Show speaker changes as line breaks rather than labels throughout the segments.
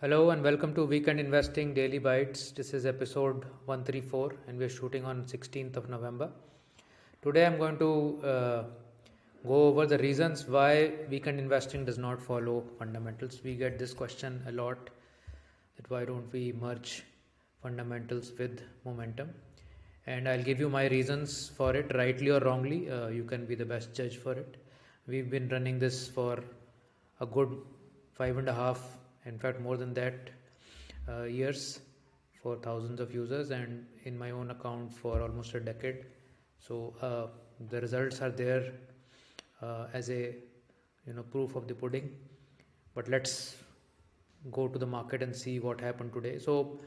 Hello and welcome to Weekend Investing Daily Bites. This is episode 134 and we're shooting on 16th of November. Today I'm going to go over the reasons why weekend investing does not follow fundamentals. We get this question a lot, that why don't we merge fundamentals with momentum? And I'll give you my reasons for it, rightly or wrongly. You can be the best judge for it. We've been running this for a good 5.5, in fact more than that, years, for thousands of users, and in my own account for almost a decade. So the results are there as a proof of the pudding. But let's go to the market and see what happened today. So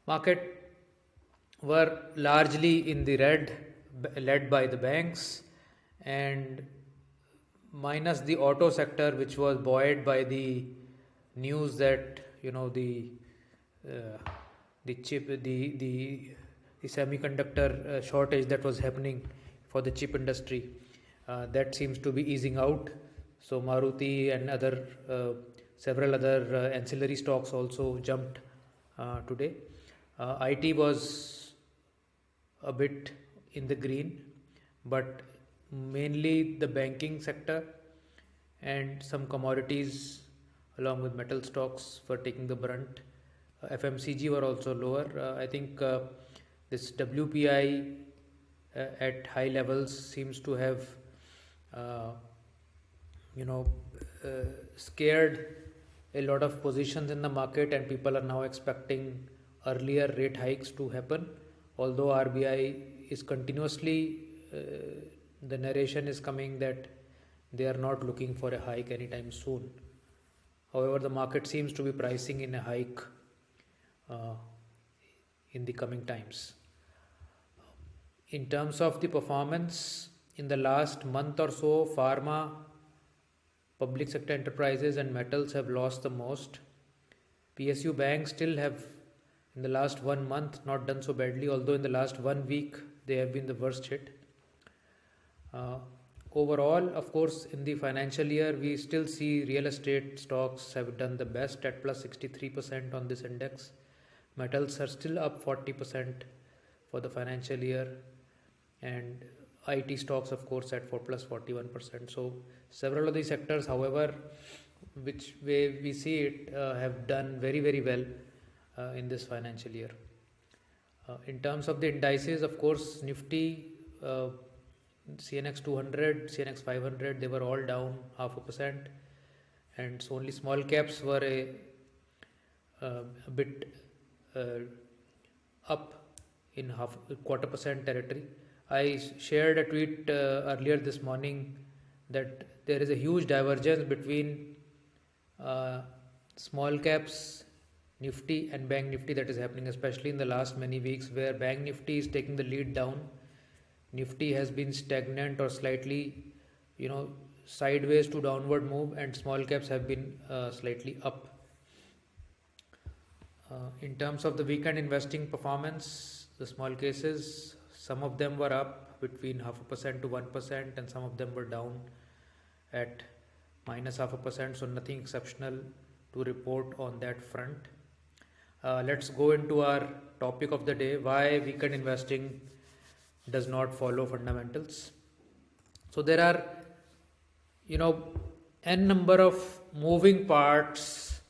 market were largely in the red, led by the banks, and minus the auto sector, which was buoyed by the news that uh, the semiconductor shortage that was happening for the chip industry, that seems to be easing out. So Maruti and several other ancillary stocks also jumped today. IT was a bit in the green, but mainly the banking sector and some commodities along with metal stocks were taking the brunt. FMCG were also lower. I think this WPI at high levels seems to have uh, you know scared a lot of positions in the market, and people are now expecting earlier rate hikes to happen. Although RBI is continuously, the narration is coming that they are not looking for a hike anytime soon. However, the market seems to be pricing in a hike uh, in the coming times. In terms of the performance, in the last month or so, pharma, public sector enterprises, and metals have lost the most. PSU banks still have, in the last 1 month, not done so badly, although in the last 1 week they have been the worst hit. Uh, Overall, of course, in the financial year, we still see real estate stocks have done the best at plus 63% on this index. Metals are still up 40% for the financial year, and IT stocks, of course, at for plus 41%. So, several of these sectors, however, which way we see it, have done very, very well in this financial year. In terms of the indices, of course, Nifty, CNX 200, CNX 500, they were all down 0.5%, and so only small caps were a bit uh, up in half quarter percent territory. I shared a tweet earlier this morning that there is a huge divergence between uh, small caps Nifty and Bank Nifty that is happening, especially in the last many weeks, where Bank Nifty is taking the lead down. Nifty has been stagnant or slightly, sideways to downward move, and small caps have been slightly up. In terms of the weekend investing performance, the small cases, some of them were up between 0.5% to 1%, and some of them were down at minus 0.5%, so nothing exceptional to report on that front. Let's go into our topic of the day, why weekend investing does not follow fundamentals. So there are, n number of moving parts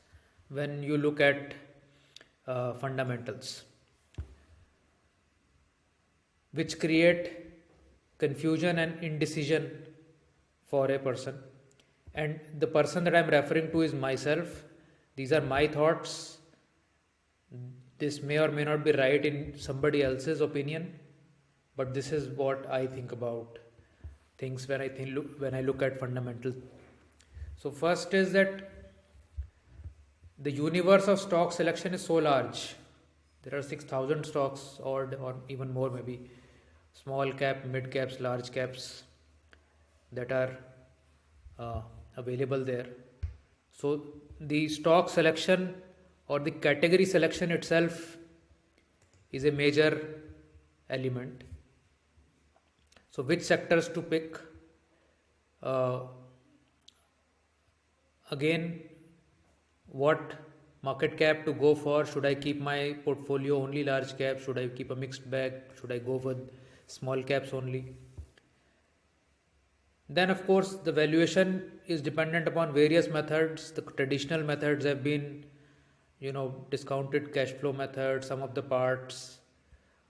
when you look at fundamentals, which create confusion and indecision for a person. And the person that I'm referring to is myself. These are my thoughts. This may or may not be right in somebody else's opinion, but this is what I think about things when I look at fundamentals. So first is that the universe of stock selection is so large. There are 6,000 stocks, or even more, maybe small cap, mid caps, large caps, that are available there. So the stock selection or the category selection itself is a major element. So which sectors to pick? Again, what market cap to go for? Should I keep my portfolio only large cap? Should I keep a mixed bag? Should I go with small caps only? Then, of course, the valuation is dependent upon various methods. The traditional methods have been, discounted cash flow method, some of the parts,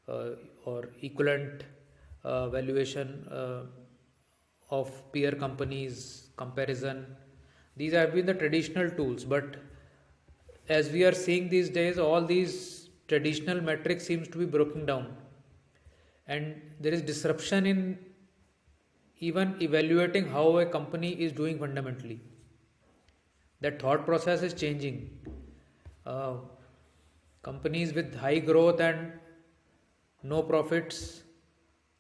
uh, or equivalent valuation of peer companies comparison. These have been the traditional tools, but as we are seeing these days, all these traditional metrics seems to be broken down, and there is disruption in even evaluating how a company is doing fundamentally. That thought process is changing. uh, Companies with high growth and no profits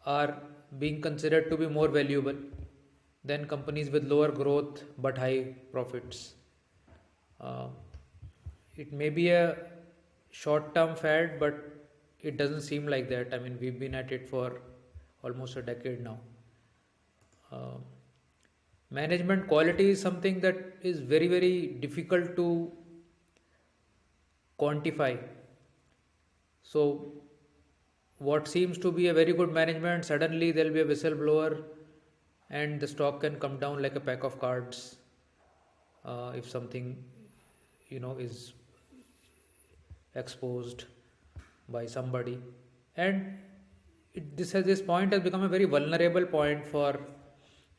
are being considered to be more valuable than companies with lower growth but high profits. uh, it may be a short term fad, but it doesn't seem like that. I mean, we've been at it for almost a decade now. uh, Management quality is something that is very, very difficult to quantify. So, what seems to be a very good management, suddenly there'll be a whistleblower and the stock can come down like a pack of cards, if something is exposed by somebody. And this point has become a very vulnerable point for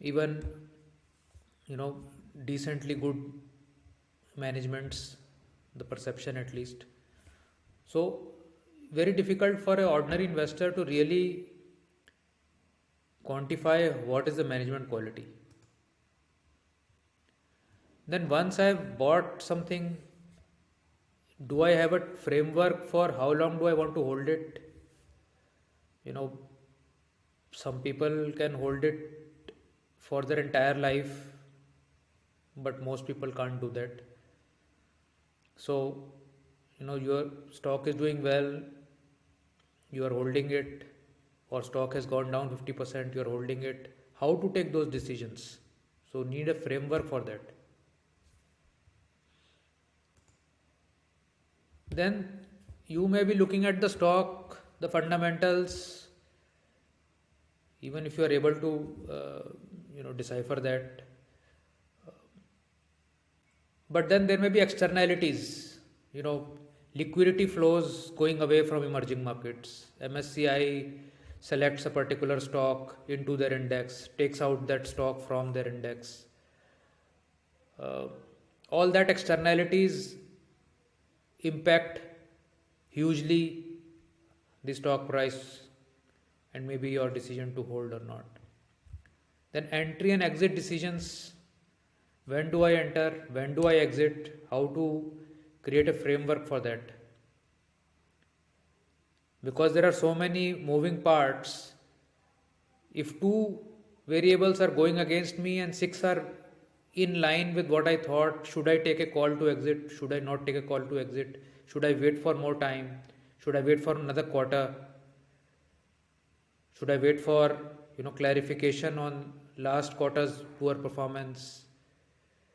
even you know decently good managements, the perception at least. So very difficult for an ordinary investor to really quantify what is the management quality. Then once I've bought something, do I have a framework for how long do I want to hold it? you know some people can hold it for their entire life, but most people can't do that. So, your stock is doing well, you are holding it, or stock has gone down 50%, you are holding it. How to take those decisions? So, need a framework for that. Then you may be looking at the stock, the fundamentals, even if you are able to, decipher that. But then there may be externalities, liquidity flows going away from emerging markets. MSCI selects a particular stock into their index, takes out that stock from their index. All that externalities impact hugely the stock price and maybe your decision to hold or not. Then entry and exit decisions. When do I enter? When do I exit? How to create a framework for that? Because there are so many moving parts, if two variables are going against me and six are in line with what I thought, should I take a call to exit? Should I not take a call to exit? Should I wait for more time? Should I wait for another quarter? Should I wait for clarification on last quarter's poor performance?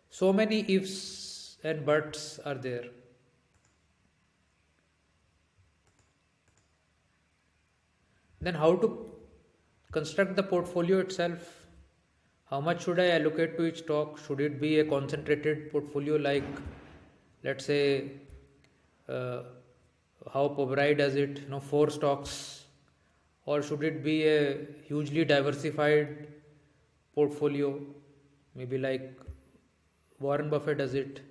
So many ifs and buts are there. Then how to construct the portfolio itself? How much should I allocate to each stock? Should it be a concentrated portfolio like, let's say, how Pobrai does it, 4 stocks? Or should it be a hugely diversified portfolio, maybe like Warren Buffett does it,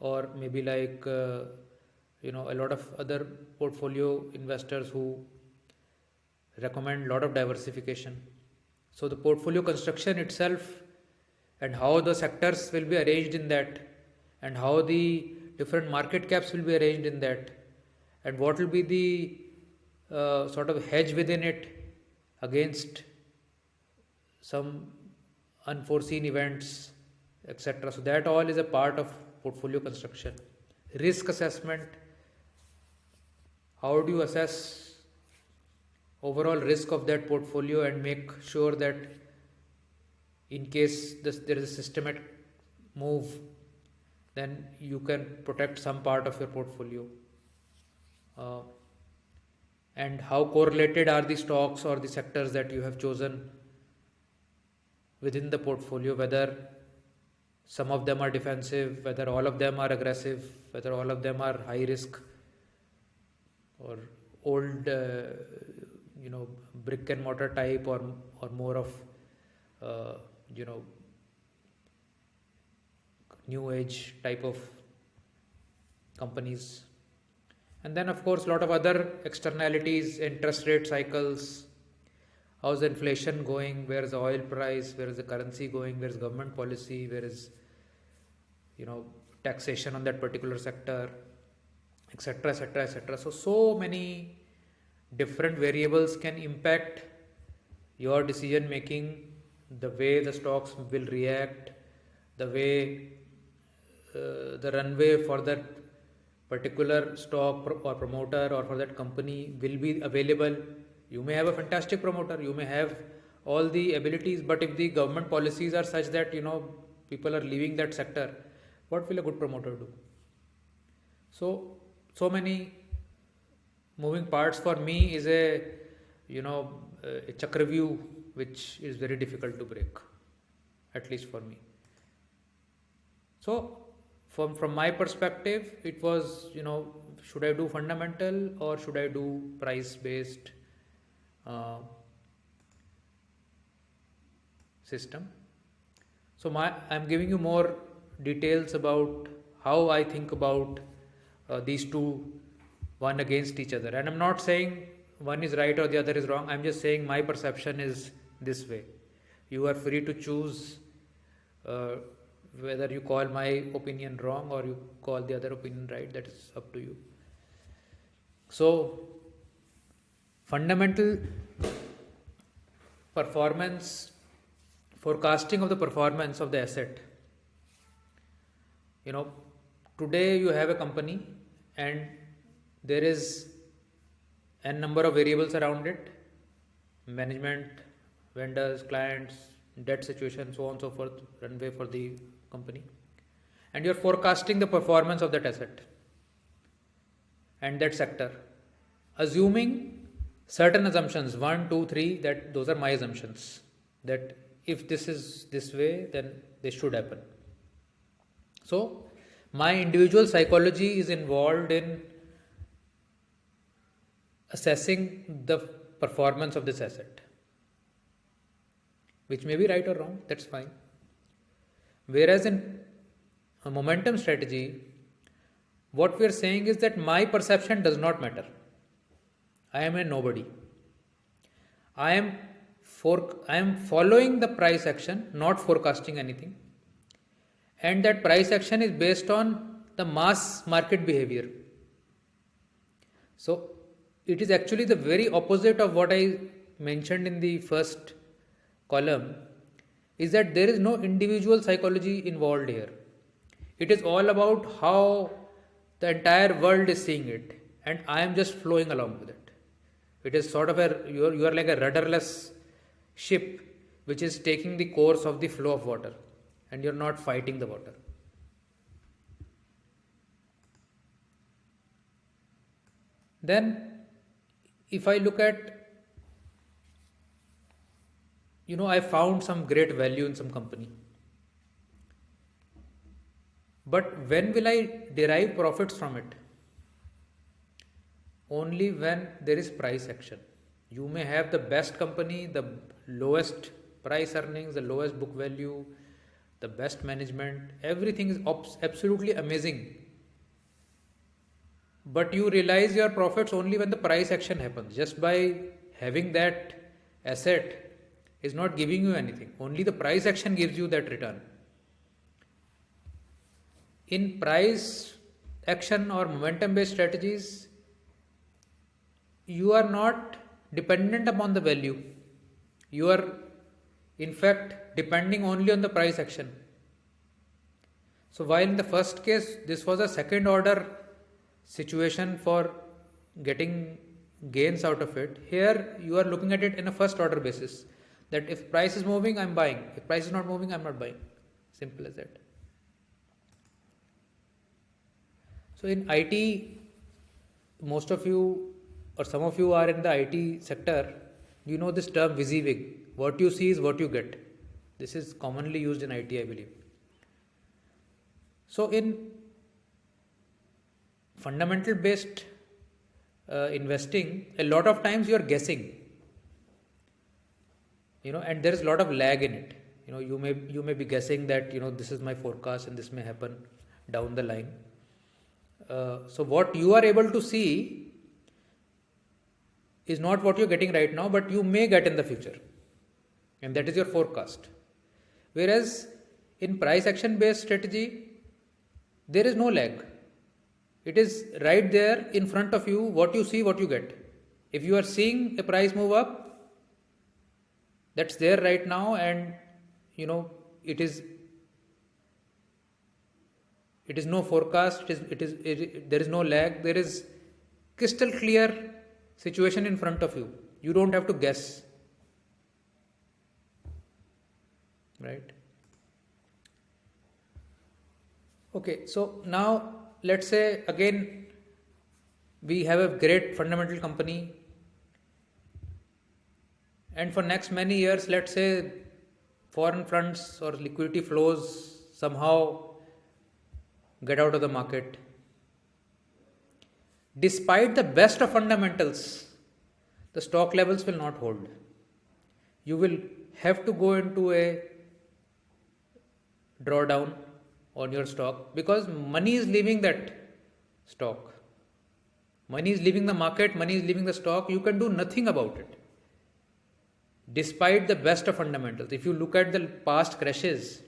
or maybe like a lot of other portfolio investors who recommend a lot of diversification. So the portfolio construction itself and how the sectors will be arranged in that, and how the different market caps will be arranged in that, and what will be the sort of hedge within it against some unforeseen events, etc. So that all is a part of portfolio construction. Risk assessment. How do you assess overall risk of that portfolio and make sure that in case there is a systematic move, then you can protect some part of your portfolio. Uh, and how correlated are the stocks or the sectors that you have chosen within the portfolio, whether some of them are defensive, whether all of them are aggressive, whether all of them are high risk or old brick and mortar type, or more of new age type of companies. And then of course a lot of other externalities, interest rate cycles, how's the inflation going, where is the oil price, where is the currency going, where is government policy, where is taxation on that particular sector, etc, etc, etc. So many different variables can impact your decision making, the way the stocks will react, the way the runway for that particular stock or promoter or for that company will be available. You may have a fantastic promoter, you may have all the abilities, but if the government policies are such that people are leaving that sector, what will a good promoter do? So many moving parts. For me is a chakravyuh which is very difficult to break, at least for me. So from my perspective, it was should I do fundamental or should I do price based system? So I'm giving you more details about how I think about these two, one against each other. And I'm not saying one is right or the other is wrong. I'm just saying my perception is this way. You are free to choose whether you call my opinion wrong or you call the other opinion right. That is up to you. So fundamental performance, forecasting of the performance of the asset. Today you have a company and there is a number of variables around it: management, vendors, clients, debt situation, so on and so forth, runway for the company. And you're forecasting the performance of that asset and that sector, assuming certain assumptions, 1, 2, 3, that those are my assumptions, that if this is this way, then this should happen. So my individual psychology is involved in assessing the performance of this asset, which may be right or wrong, that's fine. Whereas in a momentum strategy, what we are saying is that my perception does not matter. I am a nobody. I am following the price action, not forecasting anything. And that price action is based on the mass market behavior. So it is actually the very opposite of what I mentioned in the first column, is that there is no individual psychology involved here. It is all about how the entire world is seeing it, and I am just flowing along with it. It is sort of you are like a rudderless ship which is taking the course of the flow of water, and you're not fighting the water. Then if I look at, I found some great value in some company, but when will I derive profits from it? Only when there is price action. You may have the best company, the lowest price earnings, the lowest book value, the best management, everything is absolutely amazing, but you realize your profits only when the price action happens. Just by having that asset is not giving you anything. Only the price action gives you that return. In price action or momentum based strategies, you are not dependent upon the value. You are in fact depending only on the price action. So while in the first case this was a second order situation for getting gains out of it, here you are looking at it in a first order basis, that if price is moving, I'm buying. If price is not moving, I'm not buying. Simple as that. So in IT, most of you or some of you are in the IT sector. You know this term WYSIWYG. What you see is what you get. This is commonly used in IT, I believe. So in fundamental based investing, a lot of times you are guessing, and there is a lot of lag in it. You may be guessing that this is my forecast and this may happen down the line. So what you are able to see is not what you're getting right now, but you may get in the future, and that is your forecast. Whereas in price action based strategy, there is no lag. It is right there in front of you. What you see, what you get. If you are seeing a price move up, that's there right now, and it is no forecast. There is no lag. There is crystal clear situation in front of you. You don't have to guess, right? Okay, so now let's say again we have a great fundamental company, and for next many years, let's say foreign funds or liquidity flows somehow get out of the market. Despite the best of fundamentals, the stock levels will not hold. You will have to go into a drawdown on your stock because money is leaving that stock. Money is leaving the market, money is leaving the stock. You can do nothing about it. Despite the best of fundamentals, if you look at the past crashes,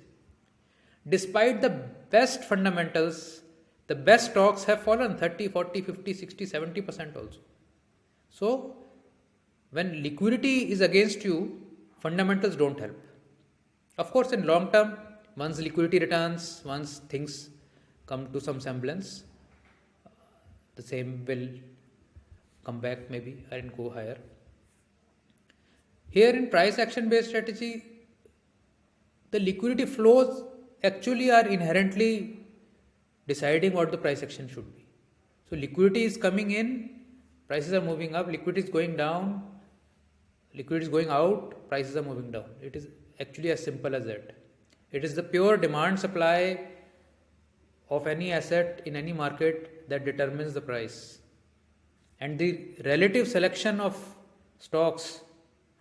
despite the best fundamentals, the best stocks have fallen 30, 40, 50, 60, 70% also. So, when liquidity is against you, fundamentals don't help. Of course, in long term, once liquidity returns, once things come to some semblance, the same will come back maybe and go higher. Here in price action based strategy, the liquidity flows actually are inherently deciding what the price action should be. So liquidity is coming in, prices are moving up, liquidity is going down, liquidity is going out, prices are moving down. It is actually as simple as that. It is the pure demand supply of any asset in any market that determines the price. And the relative selection of stocks,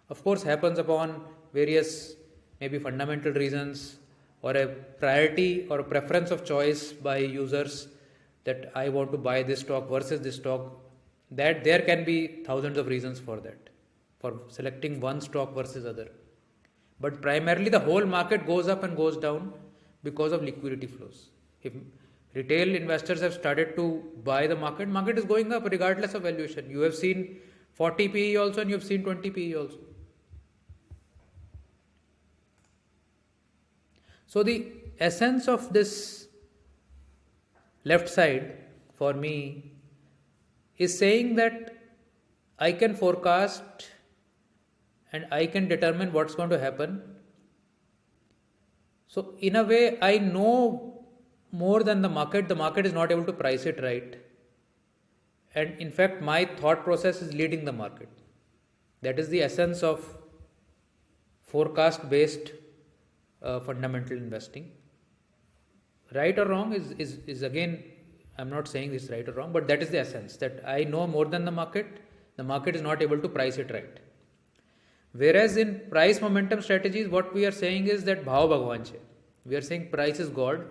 of course, happens upon various maybe fundamental reasons or a priority or a preference of choice by users that I want to buy this stock versus this stock. That there can be thousands of reasons for that, for selecting one stock versus other. But primarily the whole market goes up and goes down because of liquidity flows. If retail investors have started to buy the market is going up regardless of valuation. You have seen 40 PE also and you have seen 20 PE also. So the essence of this left side for me is saying that I can forecast and I can determine what's going to happen. So in a way, I know more than the market. The market is not able to price it right. And in fact, my thought process is leading the market. That is the essence of forecast based fundamental investing. Right or wrong is again, I'm not saying this right or wrong, but that is the essence, that I know more than the market is not able to price it right. Whereas in price momentum strategies, what we are saying is that Bhav Bhagwan che. We are saying price is God.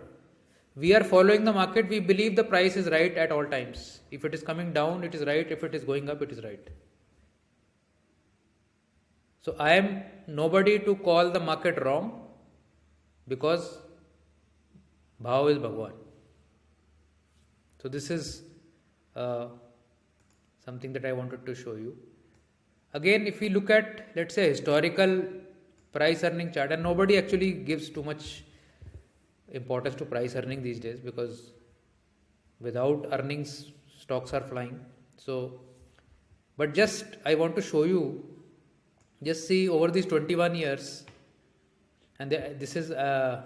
We are following the market. We believe the price is right at all times. If it is coming down, it is right. If it is going up, it is right. So I am nobody to call the market wrong because Bhav is Bhagwan. So this is something that I wanted to show you. Again, if we look at, let's say, historical price earning chart, and nobody actually gives too much importance to price earning these days because without earnings, stocks are flying. So, but just I want to show you, just see over these 21 years, and this is a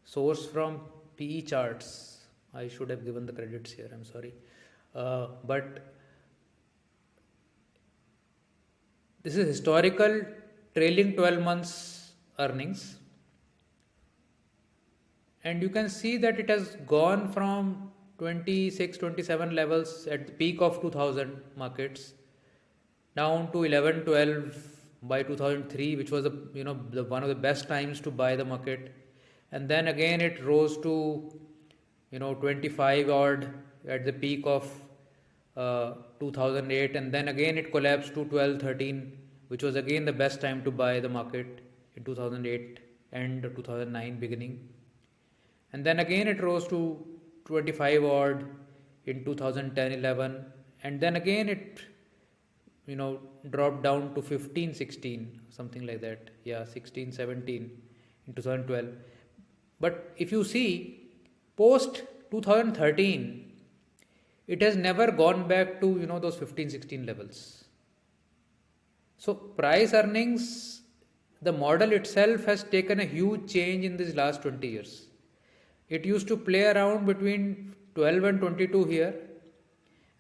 source from PE charts. I should have given the credits here, I'm sorry. But this is historical trailing 12 months earnings, and you can see that it has gone from 26, 27 levels at the peak of 2000 markets down to 11, 12 by 2003, which was one of the best times to buy the market, and then again it rose to 25 odd at the peak of 2008, and then again it collapsed to 12, 13, which was again the best time to buy the market in 2008 and 2009 beginning, and then again it rose to 25 odd in 2010, 11, and then again it dropped down to 15, 16, something like that. Yeah, 16, 17 in 2012. But if you see, post 2013, it has never gone back to those 15, 16 levels. So price earnings, the model itself has taken a huge change in these last 20 years. It used to play around between 12 and 22 here,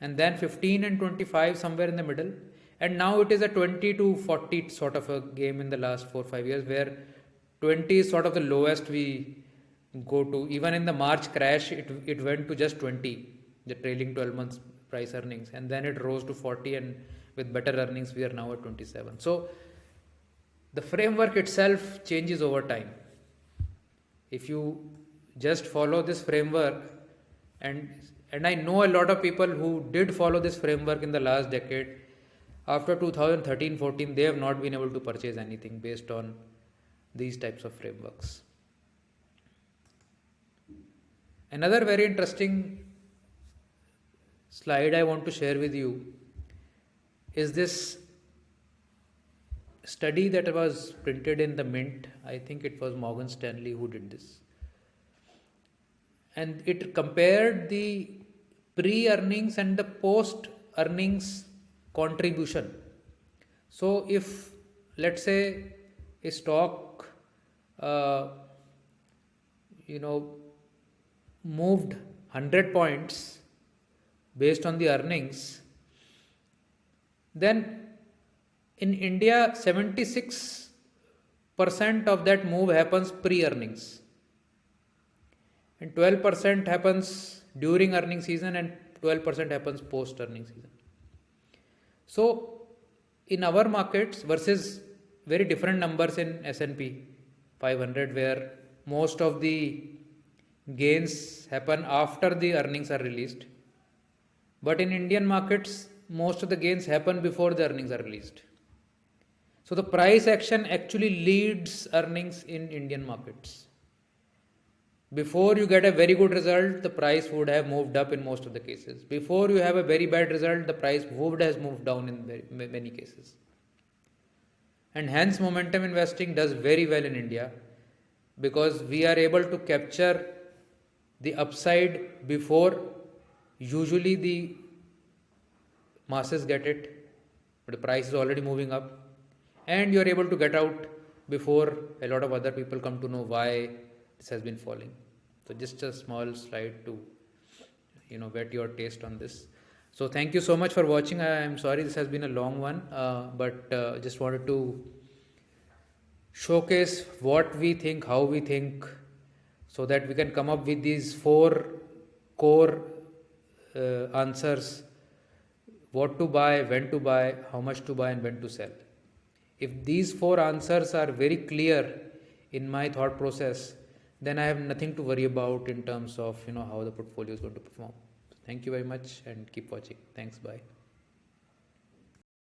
and then 15 and 25 somewhere in the middle, and now it is a 20 to 40 sort of a game in the last 4-5 years, where 20 is sort of the lowest we go to. Even in the March crash, it went to just 20, the trailing 12 months price earnings, and then it rose to 40, and with better earnings we are now at 27. So the framework itself changes over time. If you just follow this framework, and I know a lot of people who did follow this framework in the last decade, after 2013-14 they have not been able to purchase anything based on these types of frameworks. Another very interesting slide I want to share with you is this study that was printed in the Mint. I think it was Morgan Stanley who did this, and it compared the pre-earnings and the post-earnings contribution. So if, let's say, a stock moved 100 points based on the earnings, then in India 76% of that move happens pre-earnings, and 12% happens during earning season, and 12% happens post earning season. So in our markets versus very different numbers in S&P 500, where most of the gains happen after the earnings are released, but in Indian markets most of the gains happen before the earnings are released. So the price action actually leads earnings in Indian markets. Before you get a very good result, the price would have moved up in most of the cases. Before you have a very bad result, the price would have moved down in many cases. And hence momentum investing does very well in India, because we are able to capture the upside before usually the masses get it, but the price is already moving up, and you are able to get out before a lot of other people come to know why this has been falling. So just a small slide to whet your taste on this. So thank you so much for watching. I am sorry this has been a long one, but just wanted to showcase what we think, how we think, so that we can come up with these 4 core answers: what to buy, when to buy, how much to buy, and when to sell. If these 4 answers are very clear in my thought process, then I have nothing to worry about in terms of how the portfolio is going to perform. So thank you very much, and keep watching. Thanks. Bye.